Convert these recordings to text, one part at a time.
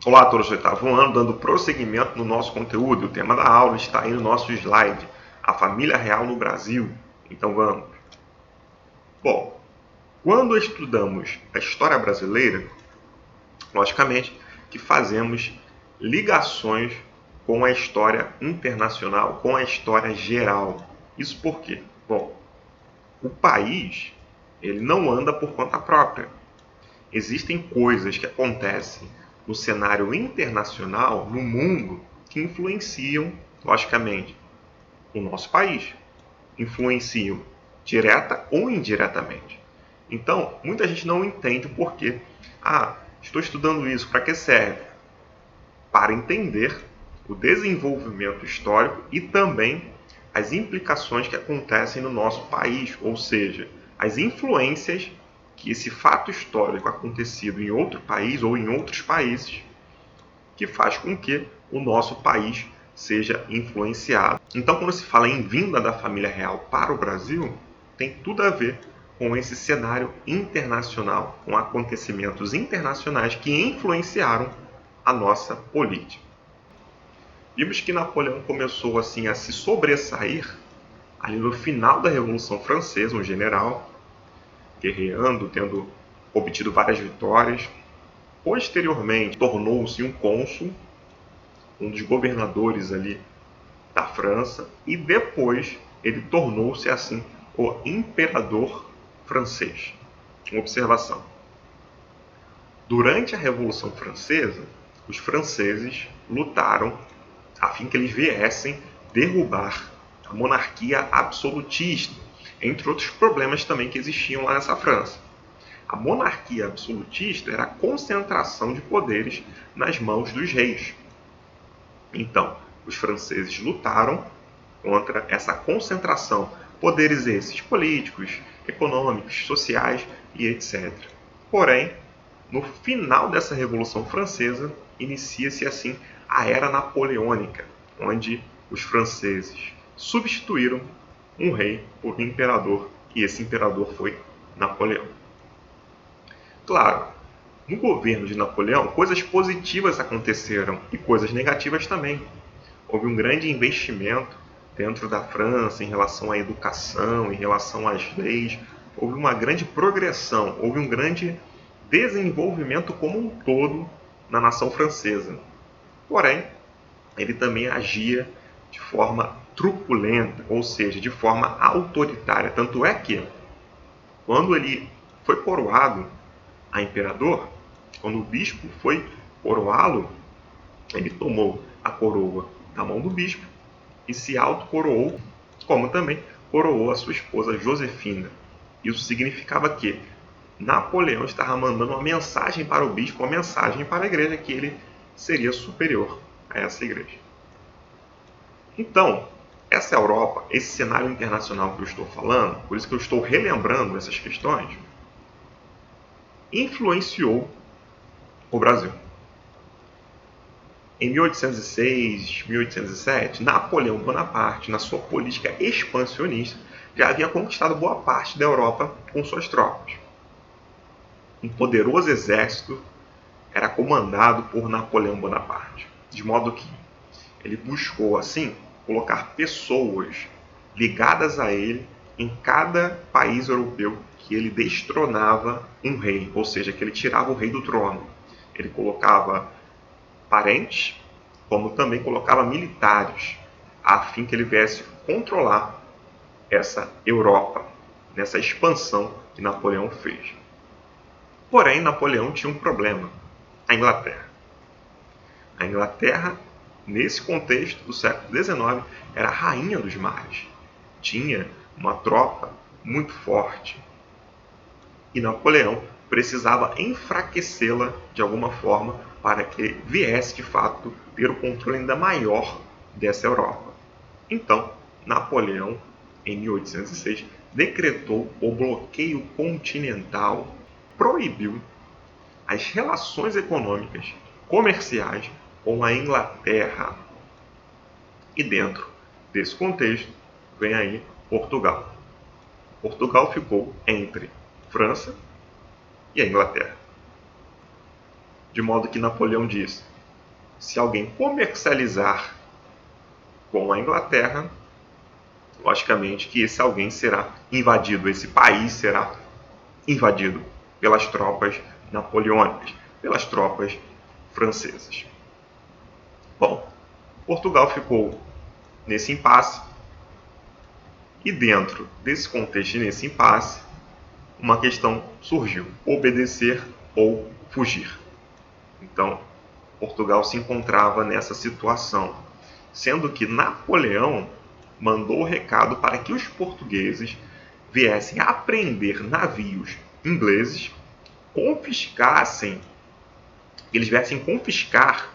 Olá a todos do oitavo ano, dando prosseguimento no nosso conteúdo. O tema da aula está aí no nosso slide, a família real no Brasil. Então vamos. Bom, quando estudamos a história brasileira, logicamente que fazemos ligações com a história internacional, com a história geral. Isso por quê? Bom, o país ele não anda por conta própria. Existem coisas que acontecem no cenário internacional, no mundo, que influenciam, logicamente, o nosso país. Influenciam direta ou indiretamente. Então, muita gente não entende o porquê. Estou estudando isso, para que serve? Para entender o desenvolvimento histórico e também as implicações que acontecem no nosso país, ou seja, as influências que esse fato histórico acontecido em outro país ou em outros países que faz com que o nosso país seja influenciado. Então, quando se fala em vinda da família real para o Brasil, tem tudo a ver com esse cenário internacional, com acontecimentos internacionais que influenciaram a nossa política. Vimos que Napoleão começou assim a se sobressair ali no final da Revolução Francesa, um general guerreando, tendo obtido várias vitórias. Posteriormente, tornou-se um cônsul, um dos governadores ali da França, e depois ele tornou-se assim o imperador francês. Uma observação. Durante a Revolução Francesa, os franceses lutaram a fim que eles viessem derrubar a monarquia absolutista, entre outros problemas também que existiam lá nessa França. A monarquia absolutista era a concentração de poderes nas mãos dos reis. Então, os franceses lutaram contra essa concentração, poderes esses políticos, econômicos, sociais e etc. Porém, no final dessa Revolução Francesa, inicia-se assim a Era Napoleônica, onde os franceses substituíram um rei por um imperador, e esse imperador foi Napoleão. Claro, no governo de Napoleão, coisas positivas aconteceram e coisas negativas também. Houve um grande investimento dentro da França em relação à educação, em relação às leis. Houve uma grande progressão, houve um grande desenvolvimento como um todo na nação francesa. Porém, ele também agia de forma truculenta, ou seja, de forma autoritária. Tanto é que, quando ele foi coroado a imperador, quando o bispo foi coroá-lo, ele tomou a coroa da mão do bispo e se autocoroou, como também coroou a sua esposa Josefina. Isso significava que Napoleão estava mandando uma mensagem para o bispo, uma mensagem para a igreja, que ele seria superior a essa igreja. Então, essa Europa, esse cenário internacional que eu estou falando, por isso que eu estou relembrando essas questões, influenciou o Brasil. Em 1806, 1807, Napoleão Bonaparte, na sua política expansionista, já havia conquistado boa parte da Europa com suas tropas. Um poderoso exército era comandado por Napoleão Bonaparte, de modo que ele buscou, assim, colocar pessoas ligadas a ele em cada país europeu que ele destronava um rei, ou seja, que ele tirava o rei do trono. Ele colocava parentes, como também colocava militares, a fim que ele viesse controlar essa Europa, nessa expansão que Napoleão fez. Porém, Napoleão tinha um problema: a Inglaterra. A Inglaterra, nesse contexto do século XIX, era a rainha dos mares. Tinha uma tropa muito forte. E Napoleão precisava enfraquecê-la de alguma forma para que viesse, de fato, ter o controle ainda maior dessa Europa. Então, Napoleão, em 1806, decretou o bloqueio continental, proibiu as relações econômicas, comerciais com a Inglaterra. E dentro desse contexto, vem aí Portugal. Portugal ficou entre França e a Inglaterra. De modo que Napoleão disse: se alguém comercializar com a Inglaterra, logicamente que esse alguém será invadido, esse país será invadido pelas tropas napoleônicas, pelas tropas francesas. Bom, Portugal ficou nesse impasse e dentro desse contexto, nesse impasse, uma questão surgiu: obedecer ou fugir. Então, Portugal se encontrava nessa situação, sendo que Napoleão mandou o recado para que os portugueses viessem a apreender navios ingleses, eles viessem confiscar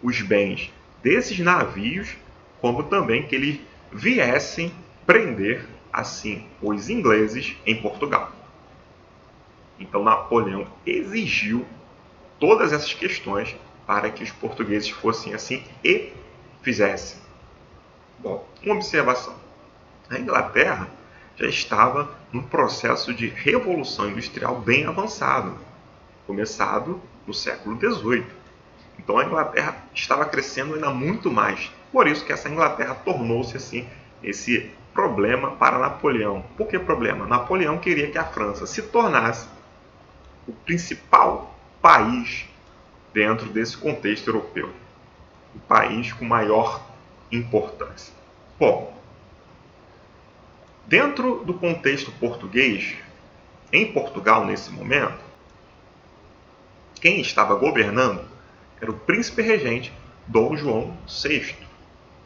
os bens desses navios, como também que eles viessem prender assim os ingleses em Portugal. Então Napoleão exigiu todas essas questões para que os portugueses fossem assim e fizessem. Bom, uma observação: a Inglaterra já estava num processo de revolução industrial bem avançado, começado no século XVIII. Então a Inglaterra estava crescendo ainda muito mais. Por isso que essa Inglaterra tornou-se assim esse problema para Napoleão. Por que problema? Napoleão queria que a França se tornasse o principal país dentro desse contexto europeu, o país com maior importância. Bom, dentro do contexto português, em Portugal nesse momento, quem estava governando era o príncipe regente Dom João VI.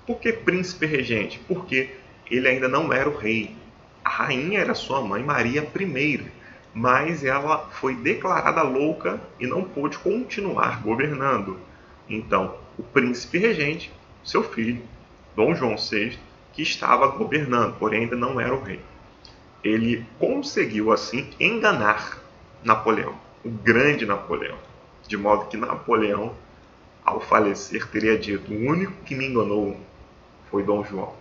Por que príncipe regente? Porque ele ainda não era o rei. A rainha era sua mãe Maria I, mas ela foi declarada louca e não pôde continuar governando. Então, o príncipe regente, seu filho, Dom João VI, que estava governando, porém ainda não era o rei. Ele conseguiu assim enganar Napoleão, o grande Napoleão, de modo que Napoleão, ao falecer, teria dito: o único que me enganou foi Dom João.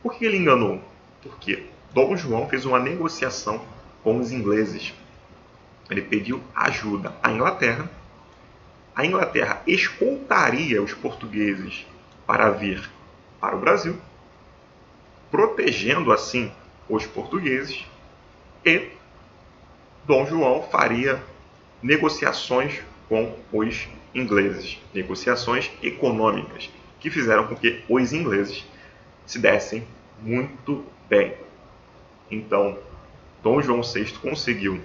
Por que ele enganou? Porque Dom João fez uma negociação com os ingleses. Ele pediu ajuda à Inglaterra. A Inglaterra escoltaria os portugueses para vir para o Brasil, protegendo assim os portugueses, e Dom João faria negociações com os ingleses, negociações econômicas, que fizeram com que os ingleses se dessem muito bem. Então, Dom João VI conseguiu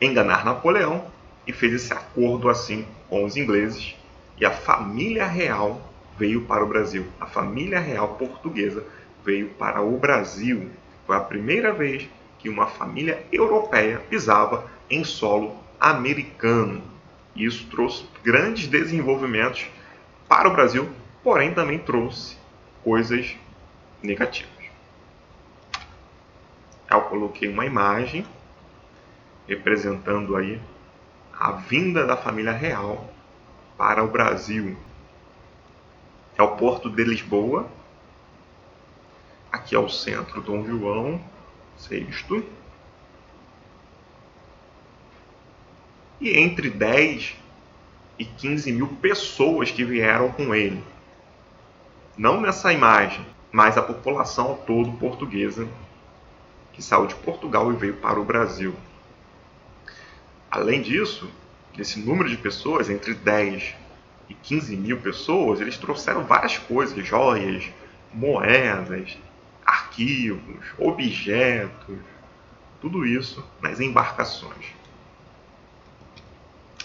enganar Napoleão e fez esse acordo assim com os ingleses, e a família real veio para o Brasil. A família real portuguesa veio para o Brasil. Foi a primeira vez que uma família europeia pisava em solo americano. Isso trouxe grandes desenvolvimentos para o Brasil, porém também trouxe coisas negativas. Eu coloquei uma imagem representando aí a vinda da família real para o Brasil. É o Porto de Lisboa. Aqui é o centro Dom João VI. E entre 10 e 15 mil pessoas que vieram com ele. Não nessa imagem, mas a população toda portuguesa que saiu de Portugal e veio para o Brasil. Além disso, desse número de pessoas, entre 10 e 15 mil pessoas, eles trouxeram várias coisas: joias, moedas, arquivos, objetos, tudo isso nas embarcações.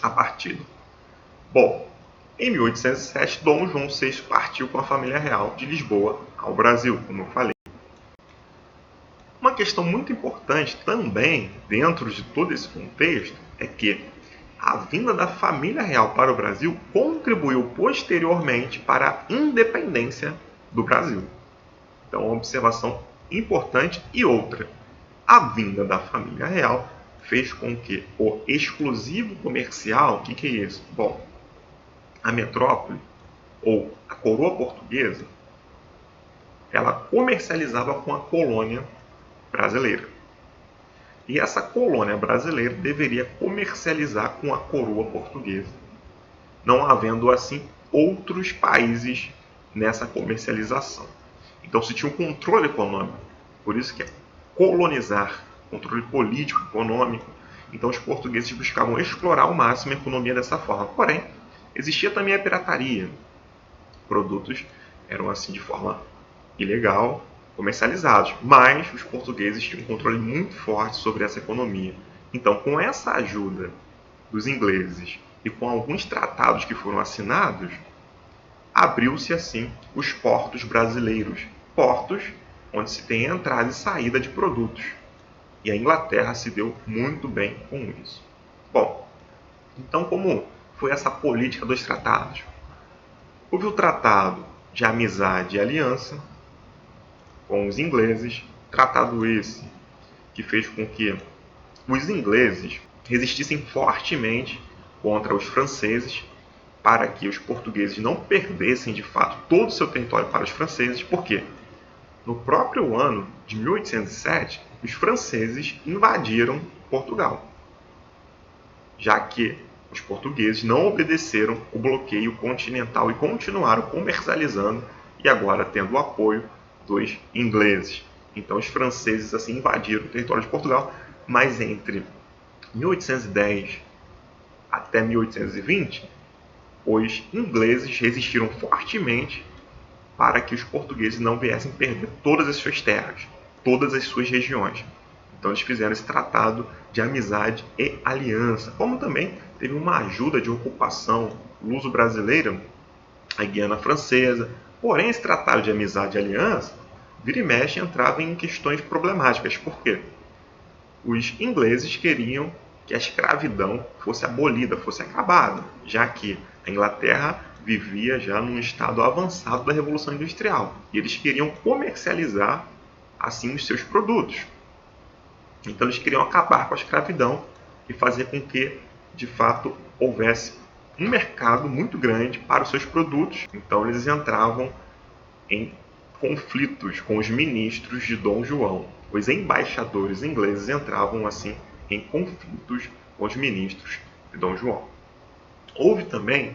A partida. Bom, em 1807, Dom João VI partiu com a família real de Lisboa ao Brasil, como eu falei. Uma questão muito importante também, dentro de todo esse contexto, é que a vinda da família real para o Brasil contribuiu posteriormente para a independência do Brasil. Então, uma observação importante. E outra: a vinda da família real fez com que o exclusivo comercial, o que é isso? Bom, a metrópole, ou a coroa portuguesa, ela comercializava com a colônia brasileira. E essa colônia brasileira deveria comercializar com a coroa portuguesa. não havendo assim outros países nessa comercialização. Então se tinha um controle econômico, por isso que é colonizar, controle político, econômico. Então os portugueses buscavam explorar ao máximo a economia dessa forma. Porém, existia também a pirataria. Produtos eram assim de forma ilegal comercializados, mas os portugueses tinham um controle muito forte sobre essa economia. Então, com essa ajuda dos ingleses e com alguns tratados que foram assinados, abriu-se assim os portos brasileiros, portos onde se tem entrada e saída de produtos. E a Inglaterra se deu muito bem com isso. Bom, então como foi essa política dos tratados? Houve o tratado de amizade e aliança com os ingleses, tratado esse que fez com que os ingleses resistissem fortemente contra os franceses, para que os portugueses não perdessem de fato todo o seu território para os franceses. Por quê? No próprio ano de 1807, os franceses invadiram Portugal, já que os portugueses não obedeceram o bloqueio continental e continuaram comercializando e agora tendo o apoio dos ingleses. Então os franceses assim invadiram o território de Portugal, mas entre 1810 até 1820, os ingleses resistiram fortemente para que os portugueses não viessem perder todas as suas terras, todas as suas regiões. Então eles fizeram esse tratado de amizade e aliança, como também teve uma ajuda de ocupação luso-brasileira, a Guiana Francesa. Porém, esse tratado de amizade e aliança, vira e mexe, entrava em questões problemáticas. Por quê? Os ingleses queriam que a escravidão fosse abolida, fosse acabada, já que a Inglaterra vivia já num estado avançado da Revolução Industrial. E eles queriam comercializar assim os seus produtos. Então eles queriam acabar com a escravidão e fazer com que, de fato, houvesse um mercado muito grande para os seus produtos. Então eles entravam em conflitos com os ministros de Dom João. Os embaixadores ingleses entravam assim em conflitos com os ministros de Dom João. Houve também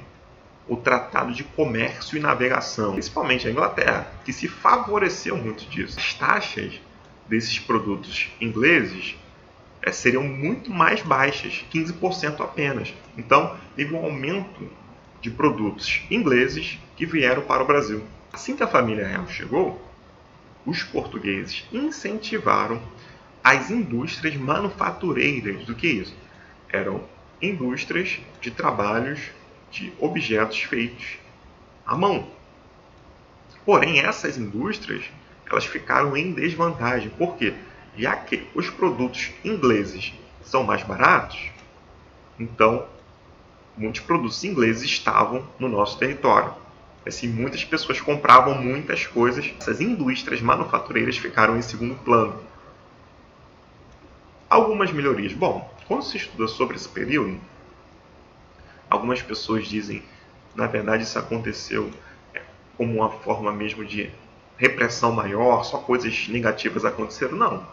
o Tratado de Comércio e Navegação, principalmente a Inglaterra, que se favoreceu muito disso. As taxas desses produtos ingleses seriam muito mais baixas, 15% apenas. Então, teve um aumento de produtos ingleses que vieram para o Brasil. Assim que a família real chegou, os portugueses incentivaram as indústrias manufatureiras. Do que isso? Eram indústrias de trabalhos de objetos feitos à mão. Porém, essas indústrias elas ficaram em desvantagem. Por quê? Já que os produtos ingleses são mais baratos, então muitos produtos ingleses estavam no nosso território. Assim, muitas pessoas compravam muitas coisas. Essas indústrias manufatureiras ficaram em segundo plano. Algumas melhorias. Bom, quando se estuda sobre esse período, algumas pessoas dizem, na verdade, isso aconteceu como uma forma mesmo de repressão maior, só coisas negativas aconteceram. Não.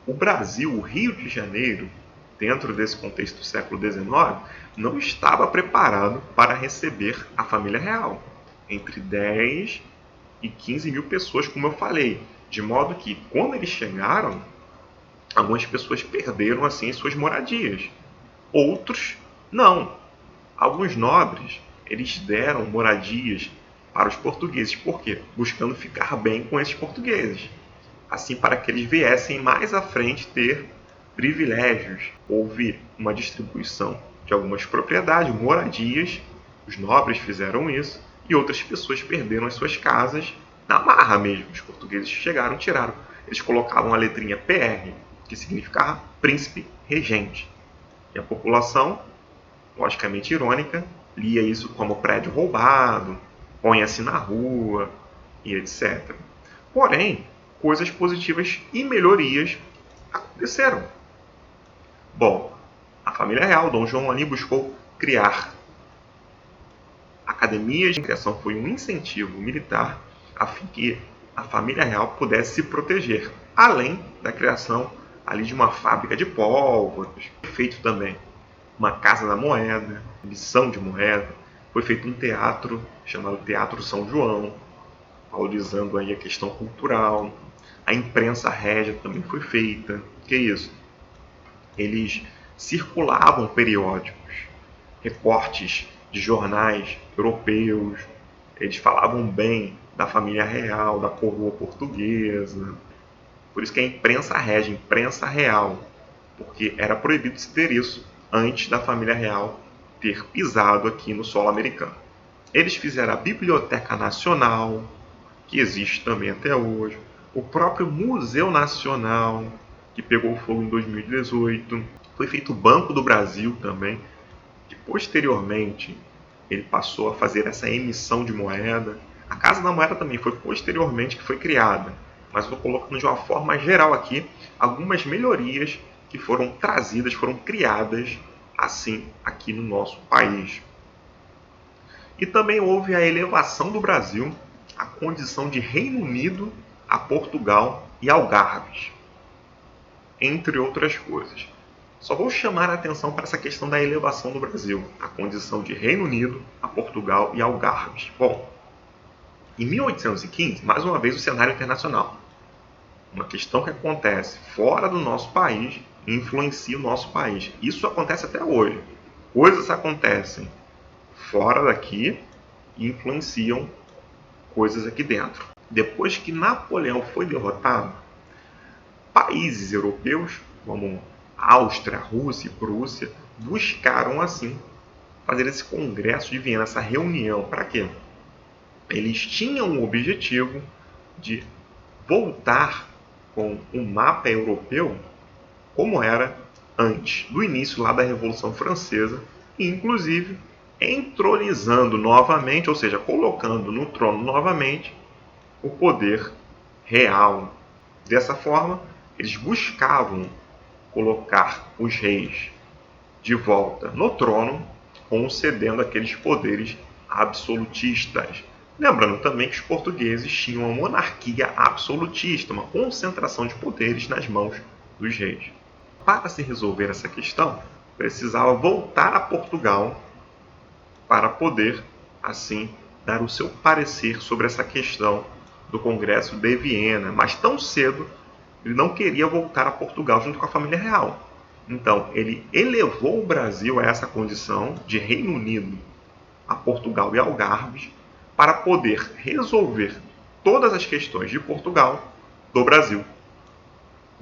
O Brasil, o Rio de Janeiro, dentro desse contexto do século XIX, não estava preparado para receber a família real. Entre 10 e 15 mil pessoas, como eu falei. De modo que, quando eles chegaram, algumas pessoas perderam assim suas moradias. Outros, não. Alguns nobres, eles deram moradias para os portugueses. Por quê? Buscando ficar bem com esses portugueses. Assim, para que eles viessem mais à frente ter privilégios. Houve uma distribuição de algumas propriedades, moradias. Os nobres fizeram isso. E outras pessoas perderam as suas casas na marra mesmo. Os portugueses chegaram, tiraram. Eles colocavam a letrinha PR, que significava príncipe regente. E a população, logicamente irônica, lia isso como prédio roubado, põe-se na rua e etc. Porém, coisas positivas e melhorias aconteceram. Bom, a família real, Dom João ali buscou criar academias. A criação foi um incentivo militar a fim que a família real pudesse se proteger, além da criação ali de uma fábrica de pólvoras, feito também uma casa da moeda, emissão de moeda. foi feito um teatro chamado Teatro São João, valorizando aí a questão cultural. A imprensa régia também foi feita. Que é isso? Eles circulavam periódicos, recortes de jornais europeus. Eles falavam bem da família real, da coroa portuguesa. Por isso que é imprensa régia, imprensa real, porque era proibido se ter isso antes da família real ter pisado aqui no solo americano. Eles fizeram a Biblioteca Nacional, que existe também até hoje, o próprio Museu Nacional, que pegou fogo em 2018, foi feito o Banco do Brasil também, que posteriormente ele passou a fazer essa emissão de moeda. A Casa da Moeda também foi posteriormente que foi criada, mas eu estou colocando de uma forma geral aqui algumas melhorias que foram trazidas, foram criadas assim aqui no nosso país. E também houve a elevação do Brasil à condição de Reino Unido, a Portugal e Algarves, entre outras coisas. Só vou chamar a atenção para essa questão da elevação do Brasil, a condição de Reino Unido, a Portugal e Algarves. Bom, em 1815, mais uma vez o cenário internacional. Uma questão que acontece fora do nosso país e influencia o nosso país. Isso acontece até hoje. Coisas acontecem fora daqui e influenciam coisas aqui dentro. Depois que Napoleão foi derrotado, países europeus, como Áustria, Rússia e Prússia, buscaram assim fazer esse congresso de Viena, essa reunião. Para quê? Eles tinham o objetivo de voltar com um mapa europeu como era antes do início lá da Revolução Francesa, e inclusive entronizando novamente, ou seja, colocando no trono novamente o poder real. Dessa forma, eles buscavam colocar os reis de volta no trono, concedendo aqueles poderes absolutistas. Lembrando também que os portugueses tinham uma monarquia absolutista, uma concentração de poderes nas mãos dos reis. Para se resolver essa questão, precisava voltar a Portugal para poder, assim, dar o seu parecer sobre essa questão do Congresso de Viena. Mas tão cedo, ele não queria voltar a Portugal junto com a família real. Então, ele elevou o Brasil a essa condição de Reino Unido, a Portugal e Algarves, para poder resolver todas as questões de Portugal do Brasil.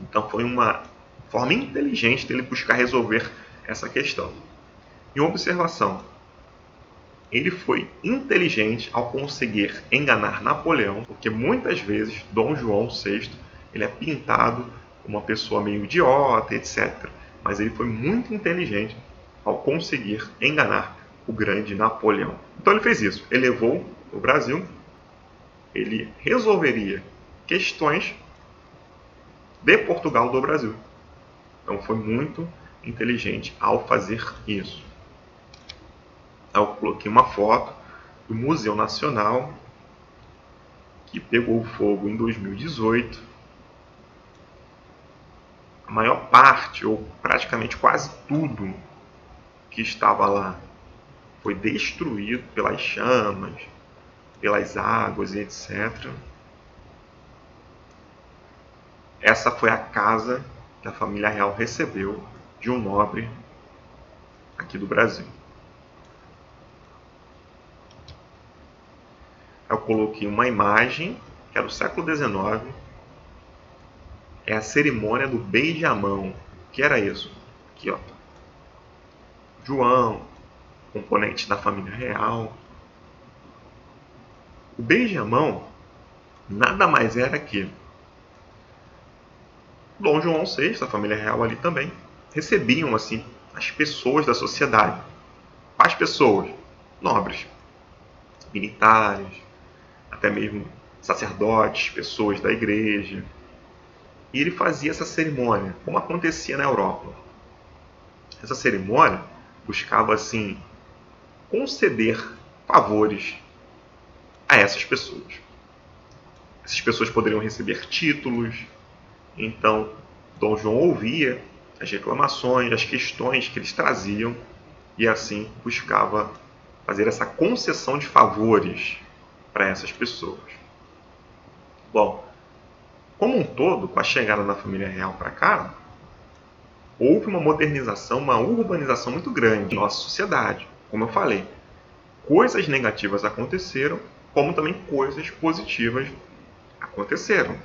Então, foi uma forma inteligente dele buscar resolver essa questão. Em observação, ele foi inteligente ao conseguir enganar Napoleão, porque muitas vezes Dom João VI ele é pintado como uma pessoa meio idiota, etc. Mas ele foi muito inteligente ao conseguir enganar o grande Napoleão. Então ele fez isso, elevou o Brasil, ele resolveria questões de Portugal do Brasil. Então foi muito inteligente ao fazer isso. Eu coloquei uma foto do Museu Nacional, que pegou fogo em 2018. A maior parte, ou praticamente quase tudo que estava lá, foi destruído pelas chamas, pelas águas e etc. Essa foi a casa que a família real recebeu de um nobre aqui do Brasil. Eu coloquei uma imagem que é do século XIX. É a cerimônia do beijamão. O que era isso? Aqui, ó. João, componente da família real. O beijamão nada mais era que Dom João VI, a família real ali também, recebiam assim as pessoas da sociedade. As pessoas nobres, militares, até mesmo sacerdotes, pessoas da igreja. E ele fazia essa cerimônia, como acontecia na Europa. Essa cerimônia buscava assim conceder favores a essas pessoas. Essas pessoas poderiam receber títulos. Então, Dom João ouvia as reclamações, as questões que eles traziam e assim buscava fazer essa concessão de favores para essas pessoas. Bom, como um todo, com a chegada da família real para cá, houve uma modernização, uma urbanização muito grande na nossa sociedade. Como eu falei, coisas negativas aconteceram, como também coisas positivas aconteceram.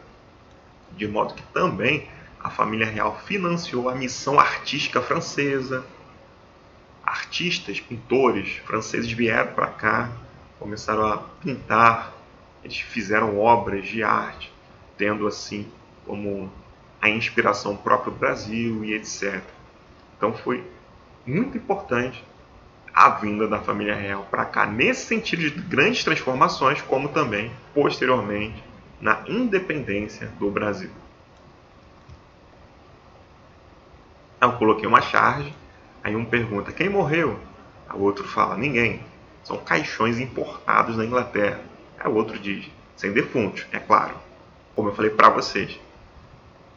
De modo que também a família real financiou a missão artística francesa. Artistas, pintores franceses vieram para cá, começaram a pintar, eles fizeram obras de arte, tendo assim como a inspiração próprio Brasil e etc. Então foi muito importante a vinda da família real para cá, nesse sentido de grandes transformações, como também, posteriormente, na independência do Brasil. Eu coloquei uma charge, aí um pergunta, quem morreu? O outro fala, ninguém. São caixões importados da Inglaterra. Aí o outro diz, sem defuntos, é claro. Como eu falei para vocês,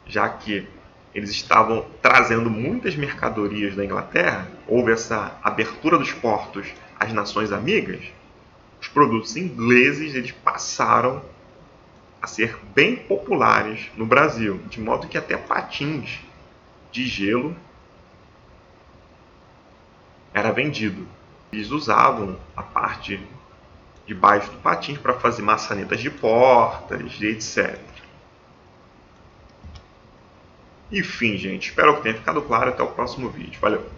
já que eles estavam trazendo muitas mercadorias da Inglaterra, houve essa abertura dos portos às nações amigas, os produtos ingleses eles passaram a ser bem populares no Brasil, de modo que até patins de gelo era vendido. Eles usavam a parte de baixo do patins para fazer maçanetas de portas, etc. Enfim, gente, espero que tenha ficado claro. Até o próximo vídeo. Valeu!